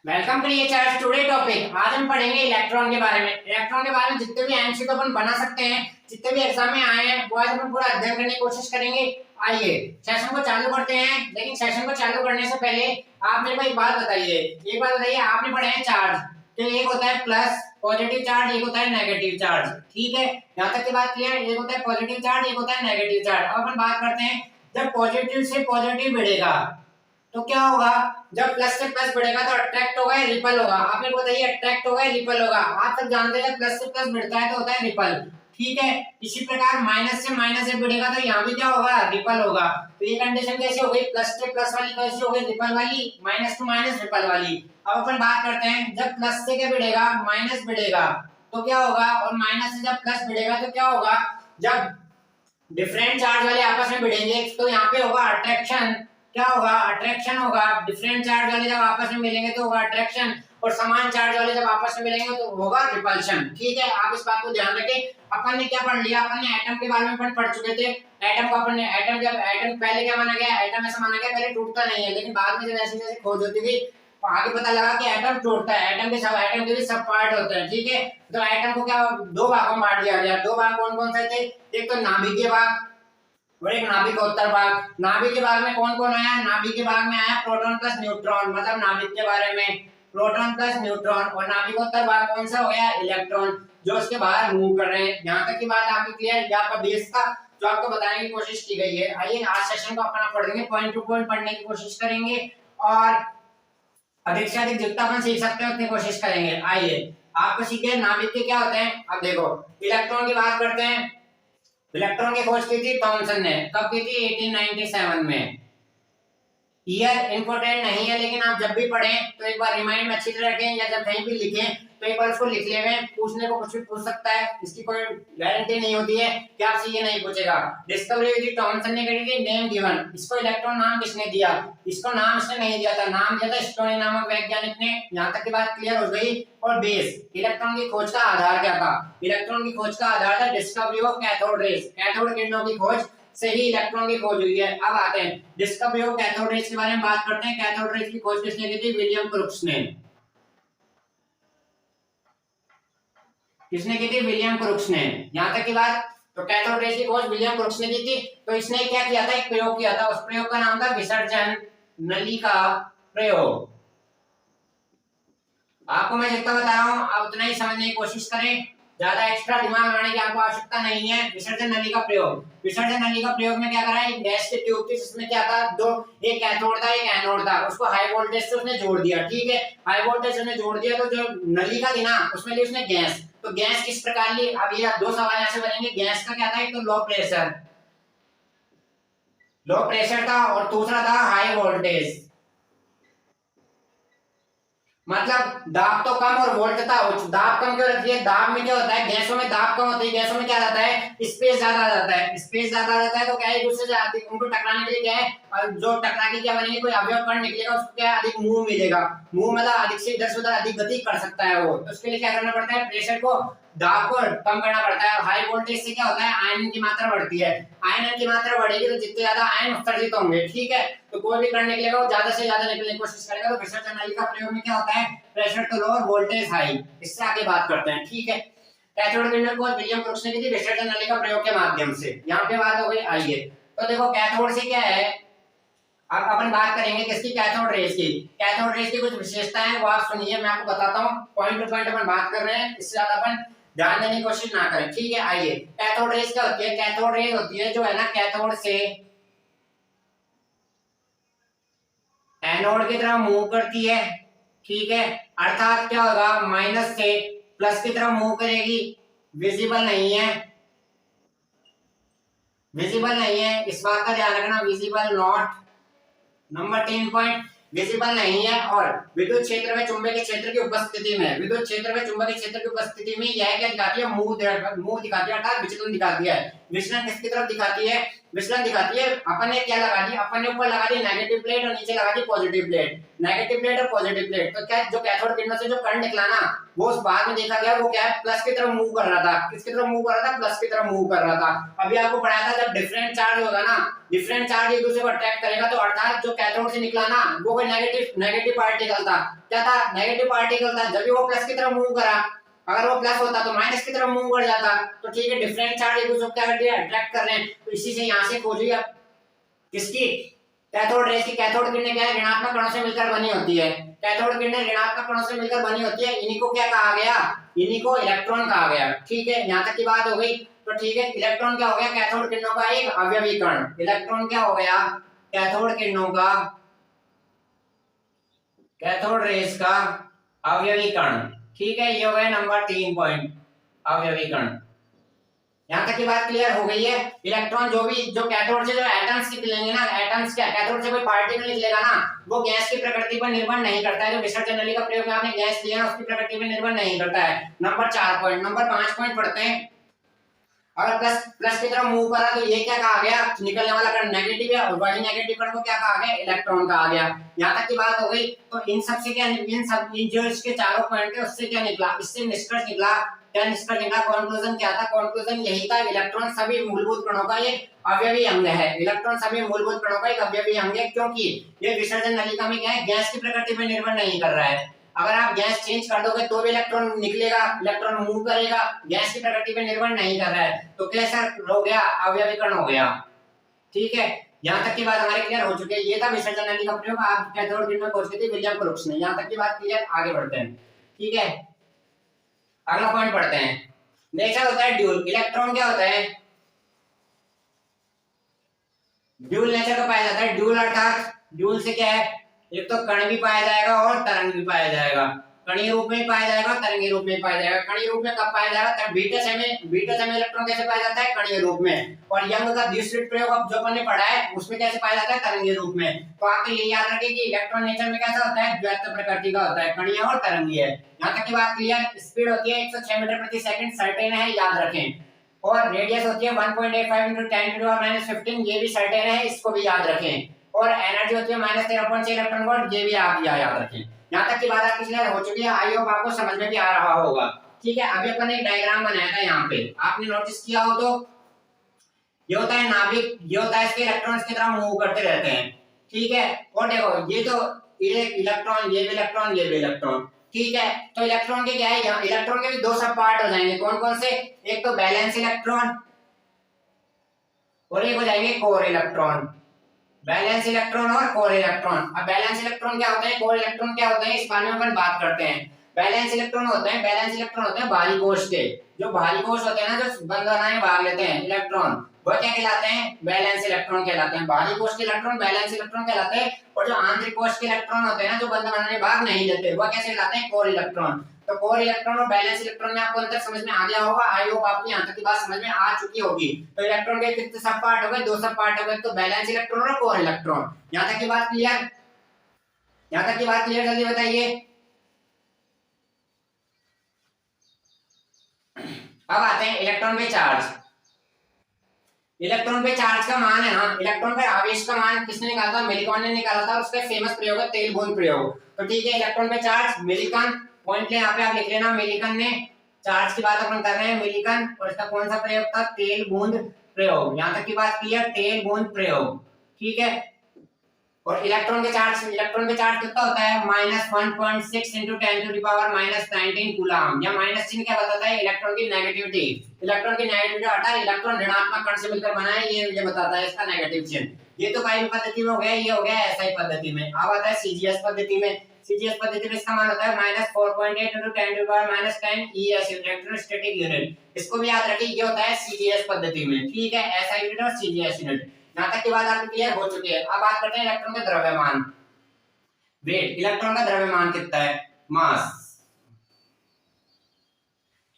Welcome करिए sir. Today topic आज हम पढ़ेंगे इलेक्ट्रॉन के बारे में। इलेक्ट्रॉन के बारे में जितने भी एमसीक्यू तो अपन बना सकते हैं, जितने भी एग्जाम में आए हैं वो आज अपन पूरा अध्ययन करने की कोशिश करेंगे। आइए सेशन को चालू करते हैं, लेकिन सेशन को चालू करने से पहले आप मेरे को एक बात बताइए। आपने पढ़े हैं चार्ज, तो एक होता है प्लस पॉजिटिव चार्ज, एक होता है नेगेटिव चार्ज। ठीक है, यहाँ तक की बात क्लियर। एक होता है पॉजिटिव चार्ज, एक होता है नेगेटिव चार्ज। अब अपन बात करते हैं, जब पॉजिटिव से पॉजिटिव बढ़ेगा तो क्या होगा? जब प्लस से प्लस बढ़ेगा तो अट्रैक्ट होगा या रिपल होगा? आप मेरे को बताइए, अट्रैक्ट होगा या रिपल होगा? आप सब जानते हैं प्लस से प्लस बढ़ता है तो होता है रिपल। ठीक है, इसी प्रकार माइनस से माइनस से बढ़ेगा तो यहाँ भी क्या होगा? रिपल होगा। तो ये कंडीशन कैसे हो गई? प्लस से प्लस वाली कैसे हो गई? रिपल वाली। माइनस टू माइनस रिपल वाली। अब अपन बात करते हैं, जब प्लस से क्या बढ़ेगा? माइनस बढ़ेगा तो क्या होगा? और माइनस से जब प्लस बढ़ेगा तो क्या होगा? जब डिफरेंट चार्ज वाले आपस में भिड़ेंगे तो यहाँ पे होगा अट्रैक्शन। क्या होगा? अट्रैक्शन होगा। डिफरेंट चार्ज वाले जब आपस में मिलेंगे तो होगा अट्रैक्शन, और समान चार्ज वाले जब आपस में मिलेंगे तो होगा रिपल्शन। ठीक है, आप इस बात को ध्यान रखें। अपन ने क्या पढ़ लिया? अपन ने एटम के बारे में पढ़ चुके थे। एटम को अपन ने एटम पहले क्या माना गया? एटम ऐसा माना गया पहले टूटता नहीं है, लेकिन बाद में जब ऐसे जैसे खोज होती गई आगे पता लगा कि एटम टूटता है। एटम के भी सब पार्ट होते हैं। ठीक है, तो एटम को क्या दो भागों में बांट दिया गया। दो भाग कौन कौन से थे? एक तो नाभिकीय भाग और एक नाभिकोत्तर भाग। नाभिक के भाग में कौन कौन आया? नाभिक के भाग में आया प्रोटॉन प्लस न्यूट्रॉन, मतलब नाभिक के बारे में प्रोटॉन प्लस न्यूट्रॉन। और नाभिकोत्तर भाग कौन सा हो गया? इलेक्ट्रॉन, जो उसके बाहर मूव कर रहे हैं। यहाँ तक की बात आपकी क्लियर? ये आपका बेस था जो आपको बताने की कोशिश की गई है। आइए आज सेशन को अपना पढ़ेंगे, पॉइंट टू पॉइंट पढ़ने की कोशिश करेंगे और अधिक से अधिक जितना अपन सीख सकते हैं उतनी कोशिश करेंगे। आइए आपको सीखे नाभिक के क्या होते हैं। अब देखो, इलेक्ट्रॉन की बात करते हैं। इलेक्ट्रॉन की खोज की थी थॉमसन ने। कब की थी? 1897 में। ईयर इंपॉर्टेंट नहीं है, लेकिन आप जब भी पढ़ें तो एक बार रिमाइंड में अच्छी तरह रखें, या जब कहीं भी लिखें तो एक बार उसको लिख लें। पूछने को कुछ भी पूछ सकता है, इसकी कोई गारंटी नहीं होती है कि आपसे ये नहीं पूछेगा। डिस्कवरी हुई थी थॉमसन ने करी थी। नेम गिवन, इसको इलेक्ट्रॉन नाम किसने दिया? इसको नाम इसने नहीं दिया था, नाम दिया था स्टोनी नामक वैज्ञानिक ने। यहाँ तक की बात क्लियर हो गई। और बेस, इलेक्ट्रॉन की खोज का आधार क्या था? इलेक्ट्रॉन की खोज का आधार था discovery of cathode rays. Cathode किरणों की खोज से ही इलेक्ट्रॉन की खोज हुई है। अब आते हैं डिस्कवरी ऑफ कैथोड रेज के बारे में बात करते हैं। कैथोड रेज की खोज किसने की थी? विलियम क्रुक्स ने। किसने की थी? विलियम क्रुक्स ने। यहाँ तक की बात, तो कैथोड रेज की खोज विलियम क्रुक्स ने की थी। तो इसने क्या किया था? एक प्रयोग किया था, उस प्रयोग का नाम था विसर्जन नली का प्रयोग। आपको मैं जितना बता रहा हूँ आप उतना ही समझने की कोशिश करें, ज्यादा एक्स्ट्रा दिमाग लगाने की आपको आवश्यकता नहीं है। विसर्जन नली का प्रयोग, विसर्जन नली का प्रयोग में क्या करा है? गैस के ट्यूब थी, जिसमें क्या था? दो, एक कैथोड था एक एनोड था। उसको हाई वोल्टेज से उसने जोड़ दिया। ठीक है, हाई वोल्टेज से जोड़ दिया तो जो नली का थी ना उसमें ली उसने गैस। तो गैस किस प्रकार ली? अब ये दो सवाल यहाँ से बनेंगे। गैस का क्या था? एक तो लो प्रेशर था और दूसरा था हाई वोल्टेज। मतलब दाब तो कम और वोल्टता उच्च। दाब कम क्यों रखी है? दाब में क्या होता है? गैसों में दाब कम होती है, गैसों में क्या जाता है? स्पेस ज्यादा आ जाता है। स्पेस ज्यादा आ जाता है तो क्या है? एक दूसरे से आती उनको टकराने के लिए क्या है? और जो टकरा के क्या बनेंगे? कोई अवयव कण निकलेगा, उसको क्या है? अधिक मूव मिलेगा। मूव मतलब अधिक से इधर से उधर अधिक गति कर सकता है वो। तो उसके लिए क्या करना पड़ता है? प्रेशर को, दाब को कम करना पड़ता है। और हाई वोल्टेज से क्या होता है? आयन की मात्रा बढ़ती है। आयन की मात्रा बढ़ेगी तो जितने ज्यादा आयन उत्सर्जित होंगे। ठीक है, तो कोई भी कण निकलेगा वो ज्यादा से ज्यादा निकलने की कोशिश करेगा। तो विसर्जन नली का प्रयोग में क्या होता है? प्रेशर तो लो और वोल्टेज हाई। इससे आगे बात करते हैं। ठीक है, कैथोड किरणों को विलियम क्रुक्स ने की थी विसर्जन नली का प्रयोग के माध्यम से। यहाँ पे बात हो गई। आइए तो देखो, कैथोड से क्या है? अब अपन बात करेंगे किसकी? कैथोड रेज की। कैथोड रेज की कुछ विशेषताएं वो आप सुनिए, मैं आपको बताता हूँ। पॉइंट टू पॉइंट अपन बात कर रहे हैं, इससे ज्यादा अपन ध्यान देने की कोशिश ना करें। ठीक है, आइए कैथोड रेज क्या होती है? कैथोड रेज होती है जो है ना, कैथोड से एनोड की तरफ मूव करती है। ठीक है, अर्थात क्या होगा? माइनस से प्लस की तरफ मूव करेगी। विजिबल नहीं है, विजिबल नहीं है, इस बात का ध्यान रखना। Visible not. Number 3 point, visible नहीं है। और विद्युत क्षेत्र में चुंबकीय क्षेत्र की उपस्थिति में, विद्युत क्षेत्र में चुंबकीय क्षेत्र की उपस्थिति में यह क्या दिखाती है? मुंह दिखाती है, अर्थात विचलन दिखाती है। विचलन किसकी तरफ दिखाती है? विचलन दिखाती है। अपन ने क्या लगा दी, अपन ने ऊपर लगा दी नेगेटिव प्लेट और नीचे लगा the positive plate. Negative plate और पॉजिटिव प्लेट, तो क्या जो कैथोड किरणों से जो करंट निकला ना, वो उस बाद में देखा गया वो क्या है, प्लस की तरफ मूव कर रहा था। किसकी तरफ मूव कर रहा था, प्लस की तरफ मूव कर रहा था। अभी आपको पढ़ाया था जब डिफरेंट चार्ज होगा ना, डिफरेंट चार्ज एक दूसरे को अट्रैक्ट करेगा, तो अर्थात जो कैथोड से निकला ना वो कोई नेगेटिव पार्टिकल था। क्या था, नेगेटिव पार्टिकल था। जब वो प्लस की तरफ मूव करा, अगर वो प्लस होता तो माइनस की तरफ मूव कर जाता। तो ठीक है, डिफरेंट चार्ज एक दूसरे को क्या कर दिया, अट्रैक्ट कर रहे हैं। तो इसी से यहाँ से खोजी अब किसकी, कैथोड रेस की। कैथोड किरणें क्या है, ऋणात्मक कणों से मिलकर बनी होती है। कैथोड किरणें ऋणात्मक कणों से मिलकर बनी होती है। इन्हीं को क्या कहा गया, इन्हीं को इलेक्ट्रॉन कहा गया। ठीक है, यहाँ तक की बात हो गई। तो ठीक है, इलेक्ट्रॉन क्या हो गया, कैथोड किरणों का एक अवयवी कण। इलेक्ट्रॉन क्या हो गया, कैथोड किरणों का, कैथोड रेस का अवयवी कण। ठीक है, ये हो गया नंबर 3 पॉइंट, अवयवी कण। यहाँ तक की बात क्लियर हो गई है। इलेक्ट्रॉन जो भी जो कैथोड से जो एटम्स निकलेंगे ना, एटम्स क्या, कैथोड से कोई पार्टिकल निकलेगा ना, वो गैस की प्रकृति पर निर्भर नहीं करता है। जो विसर्जन नली का प्रयोग में आपने गैस लिया ना, उसकी प्रकृति पर निर्भर नहीं करता है। Number 4 point. नंबर 5 पॉइंट पढ़ते हैं। अगर प्लस प्लस की तरफ मूव करा तो ये क्या कहा गया, निकलने वाला कण नेगेटिव है, और वही नेगेटिव कण को क्या कहा गया, इलेक्ट्रॉन कहा गया। यहाँ तक की बात हो गई। तो इन सब से क्या, इन सब जो इसके चारों पॉइंट है उससे क्या निकला, इससे निष्कर्ष निकला। क्या निष्कर्ष निकला, कंक्लूजन क्या था, कंक्लूजन यही था, इलेक्ट्रॉन सभी मूलभूत कणों का एक अवयवी अंग है। इलेक्ट्रॉन सभी मूलभूत कणों का एक अवयवी अंग है, क्योंकि ये विसर्जन नलिका में क्या है, गैस की प्रकृति पर निर्भर नहीं कर रहा है। अगर आप गैस चेंज कर दोगे तो भी इलेक्ट्रॉन निकलेगा, इलेक्ट्रॉन मूव करेगा, गैस की प्रकृति पे निर्भर नहीं कर रहा है। तो कैसा हो गया, अवयवी कण हो गया। ठीक है, यहाँ तक की बात हमारी क्लियर हो चुकी है। ये था विसर्जन नली का प्रयोग। आप कैथोड किरण में खोज की थी विलियम क्रुक्स ने। यहाँ तक की बात क्लियर, आगे बढ़ते हैं। ठीक है, अगला पॉइंट पढ़ते हैं। नेचर होता है ड्यूल। इलेक्ट्रॉन क्या होता है, ड्यूल नेचर का पाया जाता है। ड्यूल अर्थात, ड्यूल से क्या है, एक तो कण भी पाया जाएगा और तरंग भी पाया जाएगा। कणीय रूप में पाया जाएगा, तरंगीय रूप में पाया जाएगा। कणीय रूप में कब पाया जाएगा, तब बीटा से में इलेक्ट्रॉन कैसे पाया जाता है, कणीय रूप में। और यंग का द्विस्लिट प्रयोग अब जो अपन ने पढ़ा है उसमें कैसे पाया जाता है, तरंगीय रूप में। तो आपको ये याद रखें कि इलेक्ट्रॉन नेचर में कैसा होता है, द्वैत प्रकृति का होता है, कणीय और तरंगीय। यहाँ तक की बात क्लियर। स्पीड होती है 106 मीटर प्रति सेकंड, सर्टेन है, याद रखें। और रेडियस होती है 1.85 × 10⁻15, ये भी सर्टेन है, इसको भी याद रखें। और एनर्जी होती है -13.6 इलेक्ट्रॉन वोल्ट, ये भी आप याद रखें। यहाँ तक की बात आपकी क्लियर हो चुकी है। आई होप आपको समझ में भी आ रहा होगा। ठीक है, अभी अपन ने एक डायग्राम बनाया था, यहाँ पे आपने नोटिस किया हो तो ये होता है नाभिक, ये होता है, इसके इलेक्ट्रॉन्स की तरह मूव करते रहते हैं। ठीक है, और देखो ये तो एक इलेक्ट्रॉन, ये भी इलेक्ट्रॉन, ये भी इलेक्ट्रॉन। ठीक है, तो इलेक्ट्रॉन के क्या है, यहाँ इलेक्ट्रॉन के भी दो सब पार्ट हो जाएंगे। कौन कौन से, एक तो बैलेंस इलेक्ट्रॉन और एक हो जाएंगे कोर इलेक्ट्रॉन। बैलेंस इलेक्ट्रॉन और कोर इलेक्ट्रॉन। अब बैलेंस इलेक्ट्रॉन क्या होते हैं, कोर इलेक्ट्रॉन क्या होते हैं, इस बारे में अपन बात करते हैं। बैलेंस इलेक्ट्रॉन होते हैं भारी कोश के। जो भारी कोश होते हैं ना, जो बंद बनाने भाग लेते हैं इलेक्ट्रॉन, वो क्या कहलाते हैं, बैलेंस इलेक्ट्रॉन कहलाते हैं। भारी कोश के इलेक्ट्रॉन बैलेंस इलेक्ट्रॉन कहलाते हैं। और जो आंतरिक कोश के इलेक्ट्रॉन होते हैं ना, जो बंद बनाने भाग नहीं लेते, वो कैसे कहलाते हैं, कोर इलेक्ट्रॉन। तो कोर इलेक्ट्रॉन और बैलेंस इलेक्ट्रॉन में आपको अंतर समझ में आ गया होगा। आई होप आपको यहाँ तक की बात समझ में आ चुकी होगी। तो इलेक्ट्रॉन के कितने सब पार्ट हो गए, दो सब पार्ट हो गए, तो बैलेंस इलेक्ट्रॉन और कोर इलेक्ट्रॉन। यहाँ तक की बात क्लियर, यहाँ तक की बात क्लियर, जल्दी बताइए। अब आते हैं इलेक्ट्रॉन पे चार्ज। इलेक्ट्रॉन पे चार्ज का मान है ना, इलेक्ट्रॉन पे आवेश का मान किसने निकाला था, मिलिकॉन ने निकाला था। और उसका फेमस प्रयोग है तेल बूंद प्रयोग। तो ठीक है, इलेक्ट्रॉन पे चार्ज मिलिकन, पॉइंट ले यहाँ पे आप लिख लेना, मिलिकन ने चार्ज की बात अपन कर रहे हैं, मिलिकन। और इसका कौन सा प्रयोग था, तेल बूंद प्रयोग। यहाँ तक की बात क्लियर, तेल बूंद प्रयोग। ठीक है, और इलेक्ट्रॉन के चार्ज, इलेक्ट्रॉन के चार्ज कितना होता है, -1.6 × 10⁻19 कूलम। या माइनस चिन्ह क्या बताता है, इलेक्ट्रॉन की नेगेटिविटी। इलेक्ट्रॉन की नेगेटिविटी अर्थात इलेक्ट्रॉन ऋणात्मक कण से मिलकर बना है, ये बताता है इसका नेगेटिव चिन्ह। ये तो पाई पद्धति में हो गया, ये हो गया एसआई पद्धति में। अब आता है सीजीएस पद्धति में। सीजीएस पद्धति में इसका मान होता है -4.8 × 10⁻10 ES, इलेक्ट्रोस्टैटिक यूनिट। इसको भी याद रखिए, ये होता है सीजीएस पद्धति में। ठीक है, एसआई यूनिट और सीजीएस यूनिट। यहाँ तक की बात आपकी क्लियर हो चुकी है। अब बात करते हैं इलेक्ट्रॉन का द्रव्यमान, वेट। इलेक्ट्रॉन का द्रव्यमान कितना है, मास।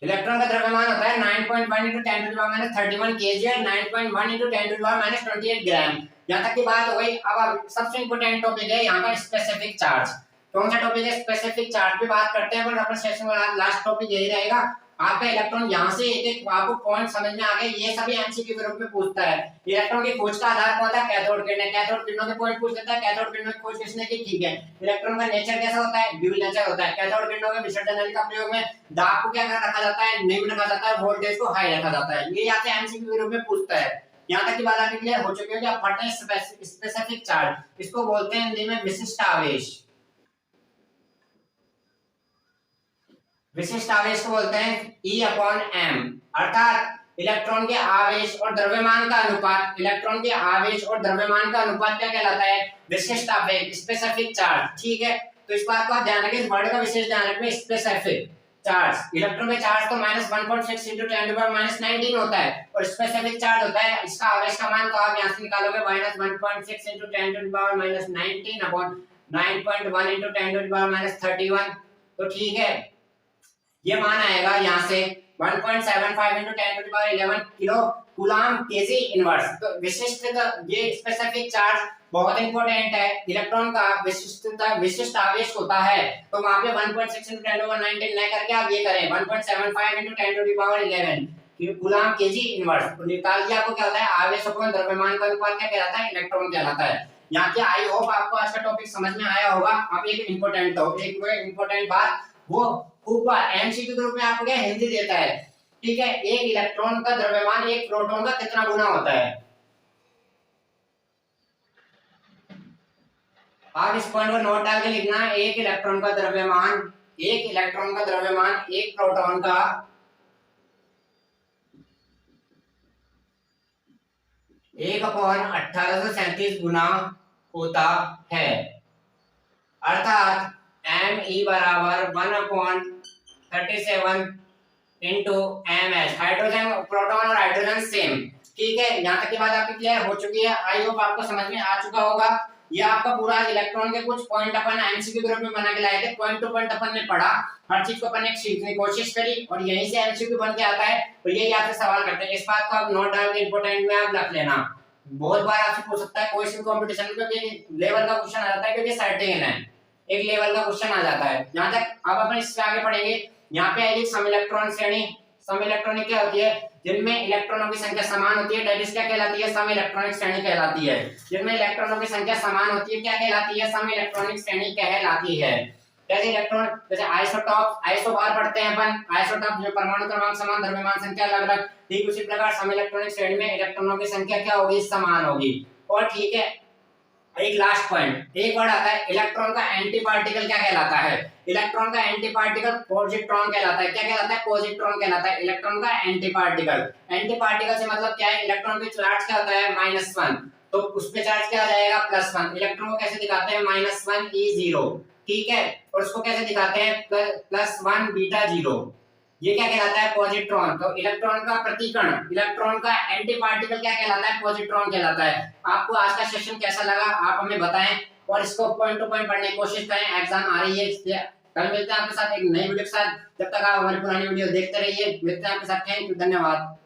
इलेक्ट्रॉन का द्रव्यमान होता है 9.1 × 10⁻31 kg और 9.1 × 10⁻28 ग्राम। यहाँ तक की बात हो गई। अब सबसे इंपोर्टेंट टॉपिक है यहाँ का स्पेसिफिक चार्ज। कौन सा टॉपिक है, स्पेसिफिक चार्ज पे बात करते हैं। अपन सेशन का लास्ट टॉपिक यही रहेगा। आपका इलेक्ट्रॉन यहाँ से एक एक आपको पॉइंट समझ में आ गए, ये सभी एमसीक्यू के रूप में पूछता है। इलेक्ट्रॉन की खोज का आधार कौन था? कैथोड किरण। कैथोड किरणों के पॉइंट पूछ लेता है, कैथोड किरणों की खोज किसने की? ठीक है। इलेक्ट्रॉन का नेचर कैसा होता है? ड्यूल नेचर होता है। कैथोड किरणों के विसर्जन नली का प्रयोग में दाब को क्या रखा जाता है? निम्न रखा जाता है, वोल्टेज को हाई रखा जाता है। ये यहाँ से एमसीक्यू के रूप में पूछता है। यहाँ तक की बात आपकी क्लियर हो चुकी है कि आप पढ़ते हैं स्पेसिफिक चार्ज, इसको बोलते हैं हिंदी में विशिष्ट आवेश। विशिष्ट आवेश को बोलते हैं E/m, अर्थात इलेक्ट्रॉन के आवेश और द्रव्यमान का अनुपात। इलेक्ट्रॉन के आवेश और द्रव्यमान का अनुपात क्या कहलाता है? विशिष्ट आवेश, स्पेसिफिक चार्ज। ठीक है, तो इस बात को आप ध्यान रखें, इस वर्ड का विशेष ध्यान रखें, स्पेसिफिक चार्ज। इलेक्ट्रॉन में चार्ज तो -1.6 × 10⁻19 होता है, और स्पेसिफिक चार्ज होता है इसका आवेश का मान, तो आप यहां से निकालोगे -1.6 × 10⁻19 अपॉन 9.1 × 10⁻31। तो ठीक है, ये मान आएगा यहाँ से 1.75 × 10⁻11 किलो कूलम केजी इनवर्स। तो विशिष्ट, ये स्पेसिफिक चार्ज बहुत इंपॉर्टेंट है। इलेक्ट्रॉन का विशिष्ट आवेश होता है, तो वहां पे 1.6 × 10⁻19 न करके आप ये करें 1.75 × 10⁻11 कूलम केजी इनवर्स। तो निकाल दिया, आपको क्या होता है? आवेश अपॉन द्रव्यमान का अनुपात क्या कहलाता है? इलेक्ट्रॉन कहलाता है। यहाँ के आई होप आपको आज का टॉपिक समझ में आया होगा। अब एक इंपॉर्टेंट बात, वो ऊपर एमसीक्यू के रूप में आपको क्या हिंदी देता है, ठीक है? एक इलेक्ट्रॉन का द्रव्यमान एक प्रोटॉन का कितना गुना होता है? आप इस पॉइंट को नोट डाल के लिखना है, एक इलेक्ट्रॉन का द्रव्यमान एक प्रोटॉन का 1/1837 गुना होता है, अर्थात Me बराबर 1/37 into mh। हाइड्रोजन, प्रोटॉन और हाइड्रोजन सेम। ठीक है, यहाँ तक की बात आपकी क्लियर हो चुकी है। आई होप आपको समझ में आ चुका होगा। ये आपका पूरा इलेक्ट्रॉन के कुछ पॉइंट अपन एमसीक्यू के रूप में बना के लाए थे। पॉइंट टू पॉइंट अपन ने पढ़ा, हर चीज को अपन ने सीखने की कोशिश करी, और यहीं से एमसीक्यू बन के आता है। और यही आपसे सवाल करते हैं, इस बात को आप नोट डाल के इंपॉर्टेंट में आप रख लेना। बहुत बार आपसे पूछ सकता है कोई सी कंपटीशन में, क्योंकि लेवल का क्वेश्चन आ जाता है, क्योंकि सर्टेन है, एक लेवल का क्वेश्चन आ जाता है। जहां तक अब अपन इससे आगे पढ़ेंगे, यहाँ पे आएगी सम इलेक्ट्रॉन श्रेणी। सम इलेक्ट्रॉनिक क्या होती है? जिनमें इलेक्ट्रॉनों की संख्या समान होती है, दैट इज क्या कहलाती है? सम इलेक्ट्रॉनिक श्रेणी कहलाती है। जिनमें इलेक्ट्रॉनों की संख्या समान होती है, क्या कहलाती है? सम इलेक्ट्रॉनिक श्रेणी कहलाती है। जैसे इलेक्ट्रॉन, जैसे आइसोटॉप, आइसो बार पढ़ते हैं अपन, आइसोटॉप जो परमाणु क्रमांक समान, द्रव्यमान संख्या अलग अलग, ठीक उसी प्रकार सम इलेक्ट्रॉनिक श्रेणी में इलेक्ट्रॉनों की संख्या क्या होगी? समान होगी। और ठीक है, एक लास्ट पॉइंट, एक वर्ड आता है इलेक्ट्रॉन का एंटी पार्टिकल क्या कहलाता है? इलेक्ट्रॉन का एंटी पार्टिकल पॉजिट्रॉन कहलाता है। क्या कहलाता है? पॉजिट्रॉन कहलाता है इलेक्ट्रॉन का एंटी पार्टिकल। एंटी पार्टिकल से मतलब क्या है? इलेक्ट्रॉन पे चार्ज क्या होता है? -1, तो उस पे चार्ज क्या आ जाएगा? +1। इलेक्ट्रॉन को कैसे दिखाते हैं? -1 E0, ठीक है, और उसको कैसे दिखाते हैं? +1 β0। ये क्या कहलाता है? पॉजिट्रॉन। तो इलेक्ट्रॉन का प्रतिकण, इलेक्ट्रॉन का एंटी पार्टिकल क्या कहलाता है? पॉजिट्रॉन कहलाता है। आपको आज का सेशन कैसा लगा आप हमें बताएं, और इसको पॉइंट टू पॉइंट पढ़ने की कोशिश करें। एग्जाम आ रही है, कल मिलते हैं आपके साथ एक नई वीडियो के साथ। जब तक आप हमारी पुरानी वीडियो देखते रहिए, मिलते हैं आपके साथ। थैंक यू, धन्यवाद।